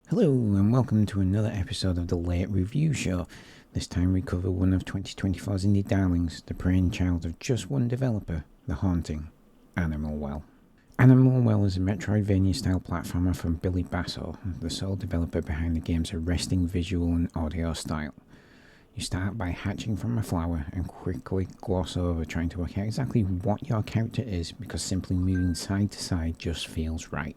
Hello and welcome to another episode of the Late Review Show. This time we cover one of 2024's indie darlings, the praying child of just one developer, The Haunting, Animal Well. Animal Well is a Metroidvania-style platformer from Billy Basso, the sole developer behind the game's arresting visual and audio style. You start by hatching from a flower and quickly gloss over trying to work out exactly what your character is because simply moving side to side just feels right,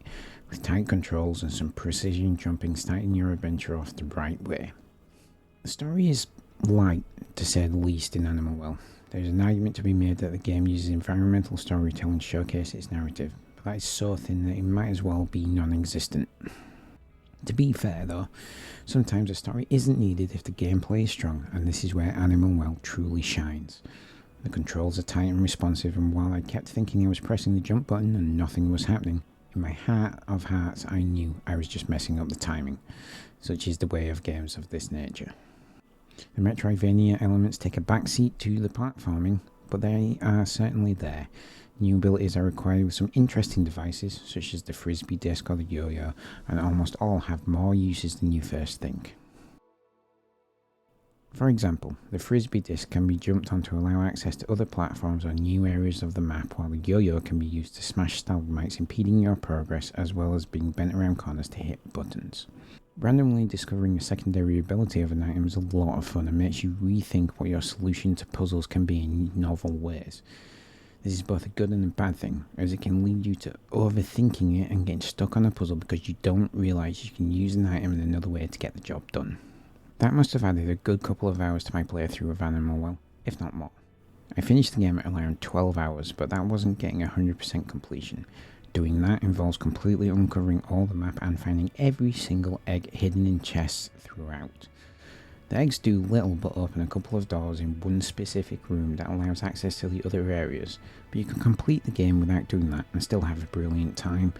with tight controls and some precision jumping starting your adventure off the right way. The story is light, to say the least, in Animal Well. There's an argument to be made that the game uses environmental storytelling to showcase its narrative, but that is so thin that it might as well be non-existent. To be fair though, sometimes a story isn't needed if the gameplay is strong, and this is where Animal Well truly shines. The controls are tight and responsive, and while I kept thinking I was pressing the jump button and nothing was happening, in my heart of hearts I knew I was just messing up the timing. Such is the way of games of this nature. The Metroidvania elements take a backseat to the platforming, but they are certainly there. New abilities are required with some interesting devices, such as the frisbee disc or the yo-yo, and almost all have more uses than you first think. For example, the frisbee disc can be jumped on to allow access to other platforms or new areas of the map, while the yo-yo can be used to smash stalagmites, impeding your progress, as well as being bent around corners to hit buttons. Randomly discovering a secondary ability of an item is a lot of fun and makes you rethink what your solution to puzzles can be in novel ways. This is both a good and a bad thing, as it can lead you to overthinking it and getting stuck on a puzzle because you don't realise you can use an item in another way to get the job done. That must have added a good couple of hours to my playthrough of Animal Well, if not more. I finished the game at around 12 hours, but that wasn't getting 100% completion. Doing that involves completely uncovering all the map and finding every single egg hidden in chests throughout. The eggs do little but open a couple of doors in one specific room that allows access to the other areas, but you can complete the game without doing that and still have a brilliant time.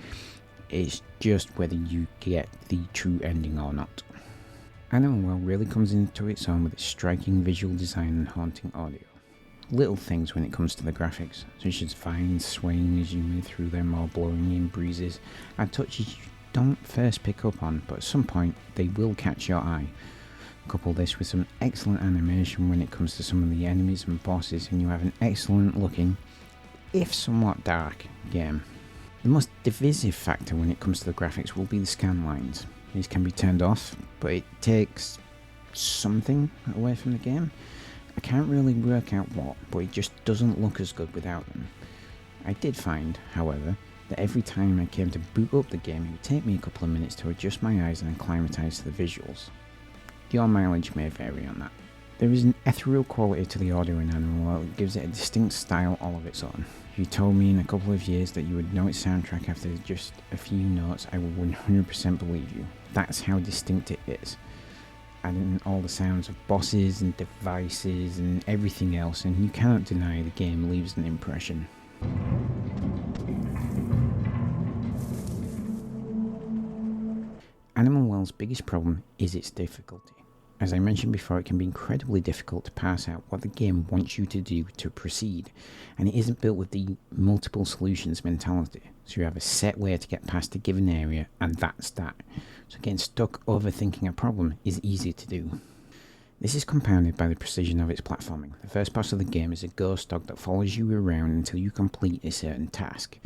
It's just whether you get the true ending or not. Animal Well really comes into its own with its striking visual design and haunting audio. Little things when it comes to the graphics, such as vines swaying as you move through them or blowing in breezes, are touches you don't first pick up on, but at some point they will catch your eye. Couple this with some excellent animation when it comes to some of the enemies and bosses, and you have an excellent looking, if somewhat dark, game. The most divisive factor when it comes to the graphics will be the scan lines. These can be turned off, but it takes something away from the game. I can't really work out what, but it just doesn't look as good without them. I did find, however, that every time I came to boot up the game, it would take me a couple of minutes to adjust my eyes and acclimatise to the visuals. Your mileage may vary on that. There is an ethereal quality to the audio in Animal Well that gives it a distinct style all of its own. If you told me in a couple of years that you would know its soundtrack after just a few notes, I would 100% believe you. That's how distinct it is. Adding all the sounds of bosses and devices and everything else, and you cannot deny the game leaves an impression. Animal Well's biggest problem is its difficulty. As I mentioned before, it can be incredibly difficult to parse out what the game wants you to do to proceed, and it isn't built with the multiple solutions mentality, so you have a set way to get past a given area, and that's that. So getting stuck overthinking a problem is easy to do. This is compounded by the precision of its platforming. The first boss of the game is a ghost dog that follows you around until you complete a certain task.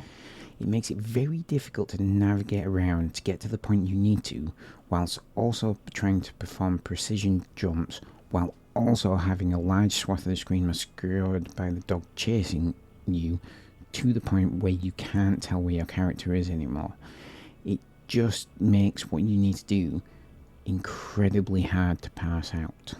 It makes it very difficult to navigate around to get to the point you need to, whilst also trying to perform precision jumps, while also having a large swath of the screen obscured by the dog chasing you to the point where you can't tell where your character is anymore. It just makes what you need to do incredibly hard to parse out.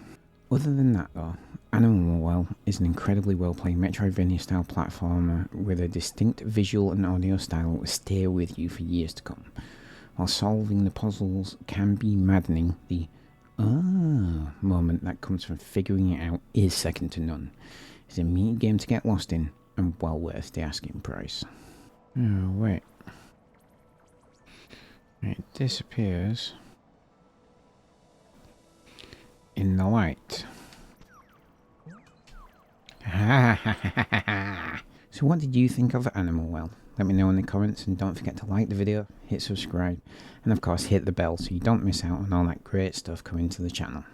Other than that though, Animal Well is an incredibly well-played Metroidvania-style platformer with a distinct visual and audio style that will stay with you for years to come. While solving the puzzles can be maddening, the moment that comes from figuring it out is second to none. It's a meaty game to get lost in, and well worth the asking price. Oh, wait. It disappears in the light. So what did you think of Animal Well? Let me know in the comments, and don't forget to like the video, hit subscribe, and of course hit the bell so you don't miss out on all that great stuff coming to the channel.